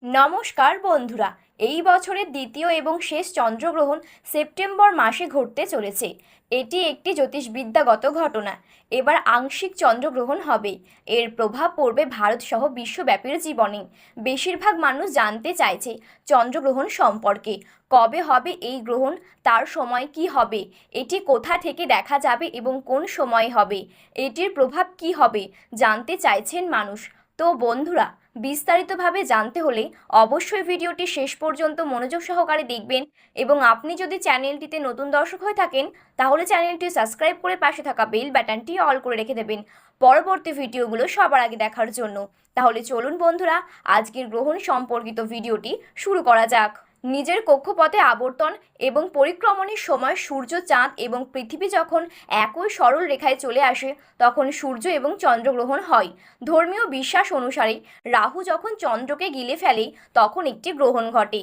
নমস্কার বন্ধুরা। এই বছরের দ্বিতীয় এবং শেষ চন্দ্রগ্রহণ সেপ্টেম্বর মাসে ঘটতে চলেছে। এটি একটি জ্যোতিষবিদ্যাগত ঘটনা। এবার আংশিক চন্দ্রগ্রহণ হবে। এর প্রভাব পড়বে ভারত সহ বিশ্বব্যাপীর জীবনে। বেশিরভাগ মানুষ জানতে চাইছে চন্দ্রগ্রহণ সম্পর্কে। কবে হবে এই গ্রহণ, তার সময় কি হবে, এটি কোথা থেকে দেখা যাবে এবং কোন সময় হবে, এটির প্রভাব কি হবে জানতে চাইছেন মানুষ। তো বন্ধুরা, বিস্তারিতভাবে জানতে হলে অবশ্যই ভিডিওটি শেষ পর্যন্ত মনোযোগ সহকারে দেখবেন এবং আপনি যদি চ্যানেলটিতে নতুন দর্শক হয়ে থাকেন তাহলে চ্যানেলটি সাবস্ক্রাইব করে পাশে থাকা বেল বাটনটি অল করে রেখে দেবেন পরবর্তী ভিডিওগুলো সবার আগে দেখার জন্য। তাহলে চলুন বন্ধুরা, আজকের গ্রহণ সম্পর্কিত ভিডিওটি শুরু করা যাক। নিজের কক্ষপথে আবর্তন এবং পরিক্রমণের সময় সূর্য, চাঁদ এবং পৃথিবী যখন একই সরল রেখায় চলে আসে তখন সূর্য এবং চন্দ্রগ্রহণ হয়। ধর্মীয় বিশ্বাস অনুসারে রাহু যখন চন্দ্রকে গিলে ফেলে তখন একটি গ্রহণ ঘটে।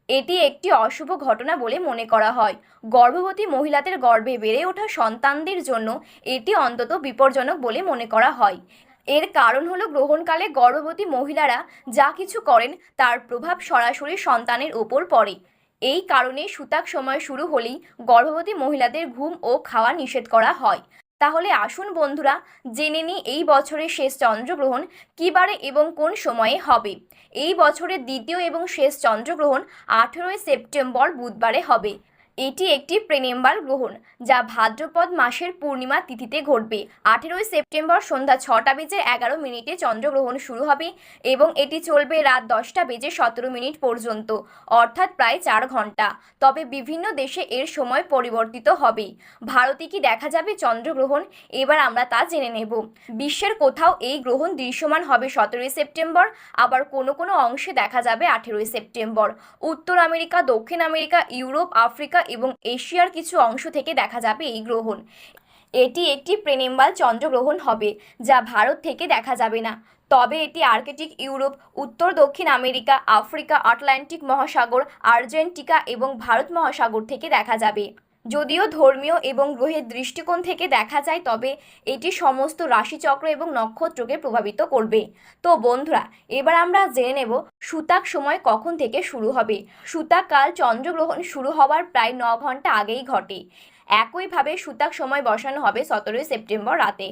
এটি একটি অশুভ ঘটনা বলে মনে করা হয়। গর্ভবতী মহিলাদের গর্ভে বেড়ে ওঠা সন্তানদের জন্য এটি অন্তত বিপজ্জনক বলে মনে করা হয়। এর কারণ হলো গ্রহণকালে গর্ভবতী মহিলারা যা কিছু করেন তার প্রভাব সরাসরি সন্তানের ওপর পড়ে। এই কারণে সূতক সময় শুরু হলেই গর্ভবতী মহিলাদের ঘুম ও খাওয়া নিষেধ করা হয়। তাহলে আসুন বন্ধুরা, জেনে নিই এই বছরের শেষ চন্দ্রগ্রহণ কী বারে এবং কোন সময়ে হবে। এই বছরের দ্বিতীয় এবং শেষ চন্দ্রগ্রহণ 18 সেপ্টেম্বর বুধবারে হবে। এটি একটি প্রেনেম্বাল গ্রহণ যা ভাদ্রপদ মাসের পূর্ণিমা তিথিতে ঘটবে। 18 সেপ্টেম্বর সন্ধ্যা 6:11 চন্দ্রগ্রহণ শুরু হবে এবং এটি চলবে রাত 10:17 পর্যন্ত, অর্থাৎ প্রায় 4 ঘন্টা। তবে বিভিন্ন দেশে এর সময় পরিবর্তিত হবে। ভারতে কি দেখা যাবে চন্দ্রগ্রহণ, এবার আমরা তা জেনে নেব। বিশ্বের কোথাও এই গ্রহণ দৃশ্যমান হবে 17 সেপ্টেম্বর, আবার কোনো কোনো অংশে দেখা যাবে 18 সেপ্টেম্বর। উত্তর আমেরিকা, দক্ষিণ আমেরিকা, ইউরোপ, আফ্রিকা এবং এশিয়ার কিছু অংশ থেকে দেখা যাবে এই গ্রহণ। এটি একটি প্রেনেম্বাল চন্দ্রগ্রহণ হবে যা ভারত থেকে দেখা যাবে না, তবে এটি আর্কটিক, ইউরোপ, উত্তর দক্ষিণ আমেরিকা, আফ্রিকা, আটলান্টিক মহাসাগর, আর্জেন্টিকা এবং ভারত মহাসাগর থেকে দেখা যাবে। যদিও ধর্মীয় এবং গ্রহের দৃষ্টিকোণ থেকে দেখা যায়, তবে এটি সমস্ত রাশিচক্র এবং নক্ষত্রকে প্রভাবিত করবে। তো বন্ধুরা, এবার আমরা জেনে নেব সূতক সময় কখন থেকে শুরু হবে। সূতক কাল চন্দ্রগ্রহণ শুরু হওয়ার প্রায় 9 ঘন্টা আগেই ঘটে। একইভাবে সূতক সময় বসানো হবে 17 সেপ্টেম্বর রাতে।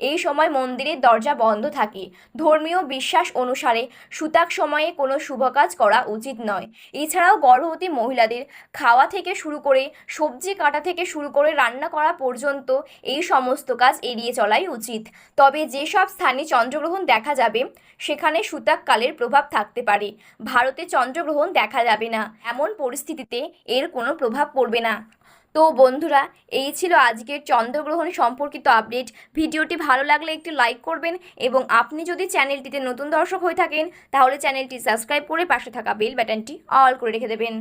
এই সময় মন্দিরের দরজা বন্ধ থাকে। ধর্মীয় বিশ্বাস অনুসারে সূতক সময়ে কোনো শুভ কাজ করা উচিত নয়। এছাড়াও গর্ভবতী মহিলাদের খাওয়া থেকে শুরু করে সবজি কাটা থেকে শুরু করে রান্না করা পর্যন্ত এই সমস্ত কাজ এড়িয়ে চলাই উচিত। তবে যেসব স্থানে চন্দ্রগ্রহণ দেখা যাবে সেখানে সূতক কালের প্রভাব থাকতে পারে। ভারতে চন্দ্রগ্রহণ দেখা যাবে না, এমন পরিস্থিতিতে এর কোনো প্রভাব পড়বে না। তো বন্ধুরা, এই ছিল আজকের চন্দ্রগ্রহণ সম্পর্কিত আপডেট। ভিডিওটি ভালো লাগলে একটি লাইক করবেন এবং আপনি যদি চ্যানেলটিতে নতুন দর্শক হয়ে থাকেন তাহলে চ্যানেলটি সাবস্ক্রাইব করে পাশে থাকা বেল বাটনটি অল করে রেখে দেবেন।